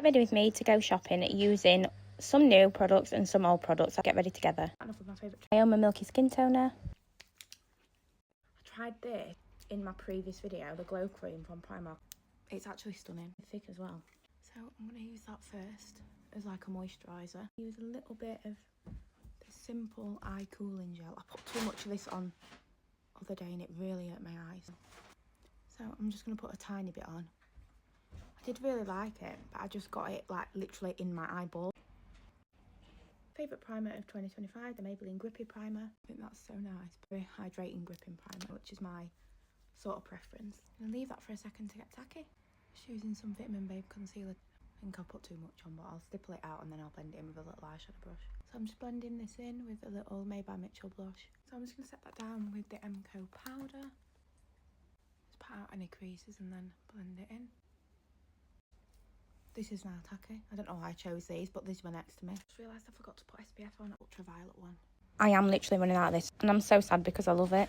ready with me to go shopping using some new products and some old products. I'll get ready together. Enough of my favourite. I own my Milky Skin Toner. I tried this in my previous video, the glow cream from Primark. It's actually stunning, thick as well. So I'm going to use that first as like a moisturiser. Use a little bit of the simple eye cooling gel. I put too much of this on the other day and it really hurt my eyes. So I'm just going to put a tiny bit on. I did really like it, but I just got it like literally in my eyeball. Favourite primer of 2025, the Maybelline Grippy primer. I think that's so nice. Very hydrating gripping primer, which is my sort of preference. I'm going to leave that for a second to get tacky. Just using some Vitamin Babe concealer. I think I'll put too much on, but I'll stipple it out and then I'll blend it in with a little eyeshadow brush. So I'm just blending this in with a little Maybelline blush. So I'm just going to set that down with the MCO powder. Just pat out any creases and then blend it in. This is now tacky. I don't know why I chose these, but these were next to me. Just realised I forgot to put SPF on, ultraviolet one. I am literally running out of this and I'm so sad because I love it.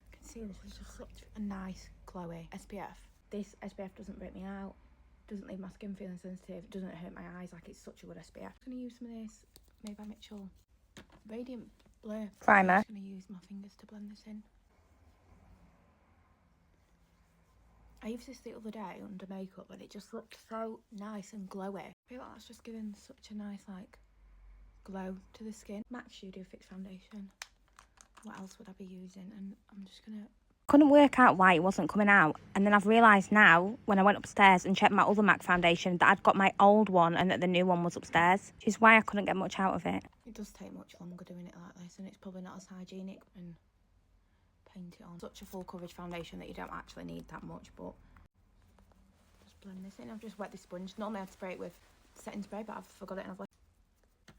You can see this is just such a nice glowy SPF. This SPF doesn't break me out, doesn't leave my skin feeling sensitive, it doesn't hurt my eyes, like it's such a good SPF. I'm going to use some of this MADEBYMITCHELL Radiant Blur Primer. I'm just going to use my fingers to blend this in. I used this the other day under makeup and it just looked so nice and glowy. I feel like that's just giving such a nice like glow to the skin. MAC Studio Fix Foundation. What else would I be using? And I'm just going to... Couldn't work out why it wasn't coming out, and then I've realised now when I went upstairs and checked my other MAC foundation that I'd got my old one and that the new one was upstairs, which is why I couldn't get much out of it. It does take much longer doing it like this and it's probably not as hygienic and paint it on. Such a full coverage foundation that you don't actually need that much, but just blend this in. I've just wet the sponge. Normally I'd spray it with setting spray, but I've forgot it and I've left. I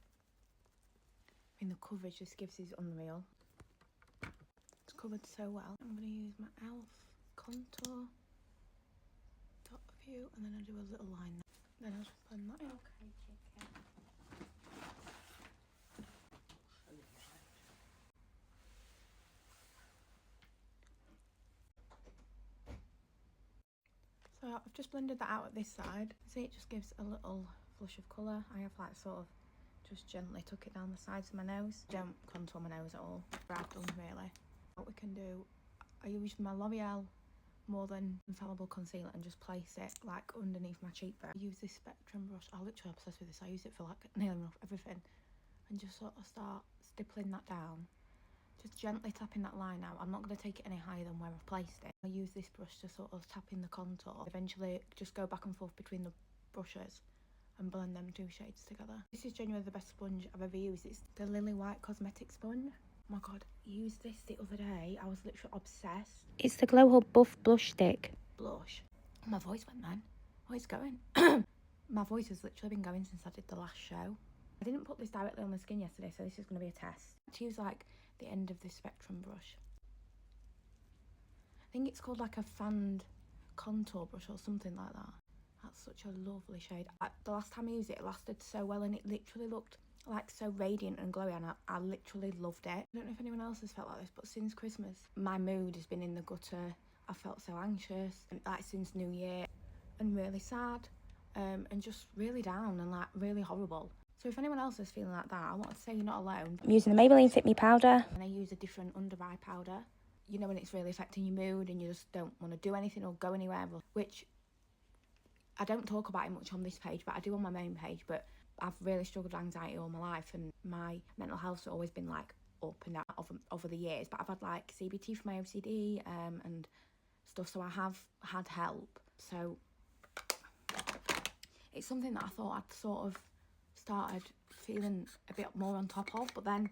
mean, the coverage this gives is unreal. It's covered so well. I'm going to use my e.l.f. contour top view and then I'll do a little line. Then I'll just blend that in. Okay, chicken. So I've just blended that out at this side. See, it just gives a little flush of colour. I have like sort of just gently tuck it down the sides of my nose. Don't contour my nose at all. I've done really. What we can do, I use my L'Oreal More Than Infallible concealer and just place it like underneath my cheekbone. I use this Spectrum brush. I'm literally obsessed with this. I use it for like nearly enough everything. And just sort of start stippling that down. Just gently tapping that line out. I'm not going to take it any higher than where I've placed it. I use this brush to sort of tap in the contour. Eventually just go back and forth between the brushes and blend them two shades together. This is genuinely the best sponge I've ever used. It's the Lilly White cosmetic sponge. Oh my god, I used this the other day. I was literally obsessed. It's the Glow Hub Buff Blush Stick. Blush. Oh, my voice went then. Oh, it's going. My voice has literally been going since I did the last show. I didn't put this directly on the skin yesterday, so this is going to be a test. To use like the end of this Spectrum brush. I think it's called like a fanned contour brush or something like that. That's such a lovely shade. The last time I used it, it lasted so well and it literally looked like so radiant and glowy and I literally loved it. I don't know if anyone else has felt like this, but since Christmas my mood has been in the gutter. I felt so anxious and like since New Year and really sad and just really down and like really horrible. So if anyone else is feeling like that, I want to say you're not alone. I'm using the Maybelline Fit Me powder. And I use a different under eye powder. You know when it's really affecting your mood and you just don't want to do anything or go anywhere, which I don't talk about it much on this page, but I do on my main page. But I've really struggled with anxiety all my life and my mental health's always been like up and down over the years. But I've had like CBT for my OCD and stuff, so I have had help. So it's something that I thought I'd sort of started feeling a bit more on top of, but then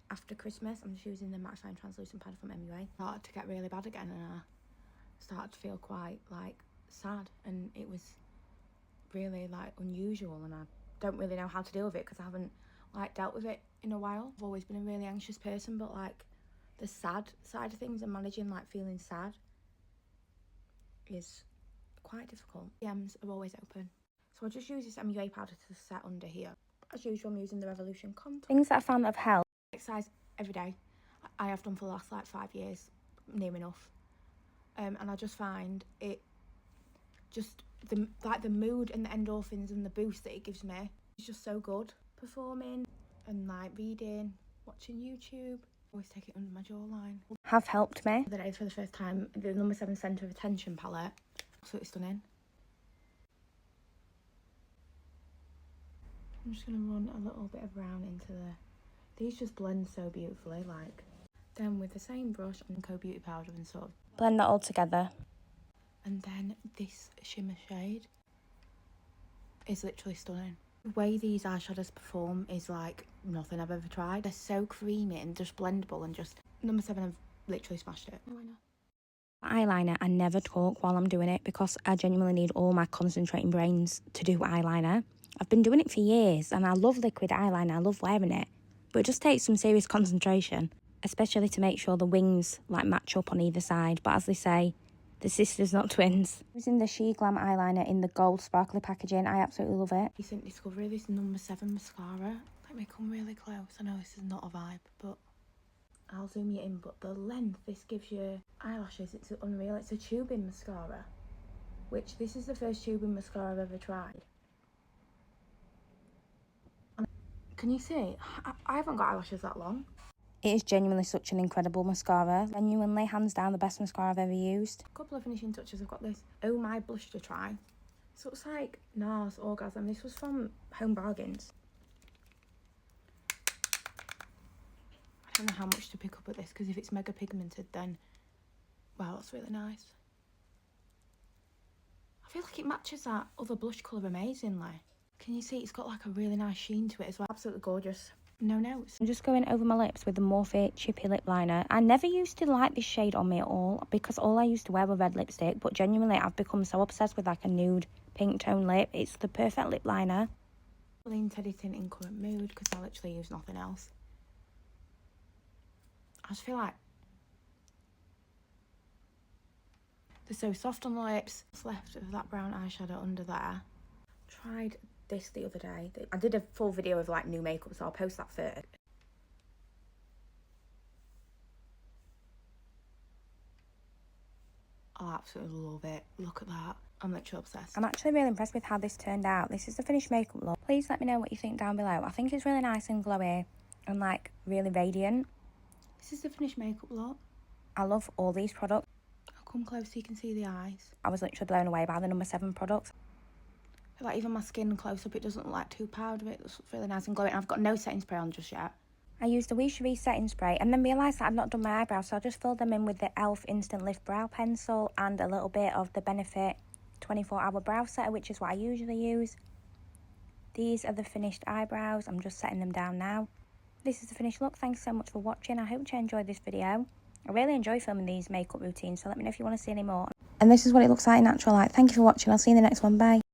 after Christmas I'm just using the Mattifying translucent powder from MUA. Started to get really bad again and I started to feel quite like sad and it was really like unusual and I don't really know how to deal with it because I haven't like dealt with it in a while. I've always been a really anxious person, but like the sad side of things and managing like feeling sad is quite difficult. DMs are always open. So I'll just use this MUA powder to set under here. As usual, I'm using the Revolution contour. Things that I found that have helped. Exercise every day. I have done for the last like 5 years, near enough. And I just find it just the mood and the endorphins and the boost that it gives me is just so good. Performing and like reading, watching YouTube, always take it under my jawline. Have helped me. The other day for the first time, the number 7 Centre of Attention palette. Absolutely stunning. I'm just gonna run a little bit of brown into these just blend so beautifully, like. Then with the same brush and Co Beauty powder and sort of blend that all together. And then this shimmer shade is literally stunning. The way these eyeshadows perform is like nothing I've ever tried. They're so creamy and just blendable, and just number 7 have literally smashed it. No, I know. Eyeliner, I never talk while I'm doing it because I genuinely need all my concentrating brains to do eyeliner. I've been doing it for years and I love liquid eyeliner, I love wearing it, but it just takes some serious concentration, especially to make sure the wings like match up on either side. But as they say, the sisters not twins. Using the She Glam eyeliner in the gold sparkly packaging, I absolutely love it. Recent discovery, this number 7 mascara. Let me come really close. I know this is not a vibe, but I'll zoom you in. But the length this gives your eyelashes, it's unreal. It's a tubing mascara, which this is the first tubing mascara I've ever tried. Can you see? I haven't got eyelashes that long. It is genuinely such an incredible mascara. Genuinely, hands down, the best mascara I've ever used. A couple of finishing touches. I've got this Oh My blush to try. This looks like NARS Orgasm. This was from Home Bargains. I don't know how much to pick up at this, because if it's mega pigmented, then, wow, that's really nice. I feel like it matches that other blush colour amazingly. Can you see? It's got like a really nice sheen to it as well. Absolutely gorgeous. No notes. I'm just going over my lips with the Morphe Chippy Lip Liner. I never used to like this shade on me at all because all I used to wear was red lipstick, but genuinely I've become so obsessed with like a nude pink tone lip. It's the perfect lip liner. Maybelline Teddy Tint in Current Mood, because I literally use nothing else. I just feel like they're so soft on the lips. What's left of that brown eyeshadow under there. Tried this the other day. I did a full video of like new makeup, so I'll post that first. I absolutely love it. Look at that. I'm literally obsessed. I'm actually really impressed with how this turned out. This is the finished makeup look. Please let me know what you think down below. I think it's really nice and glowy and like really radiant. This is the finished makeup look. I love all these products. I'll come close so you can see the eyes. I was literally blown away by the number 7 products. I feel like even my skin close up, it doesn't look like too powdery. It looks really nice and glowing. I've got no setting spray on just yet. I used a wee Cherie setting spray and then realised that I'd not done my eyebrows, so I just filled them in with the e.l.f. Instant Lift Brow Pencil and a little bit of the Benefit 24-hour brow setter, which is what I usually use. These are the finished eyebrows. I'm just setting them down now. This is the finished look. Thanks so much for watching. I hope you enjoyed this video. I really enjoy filming these makeup routines, so let me know if you want to see any more. And this is what it looks like in natural light. Thank you for watching. I'll see you in the next one. Bye.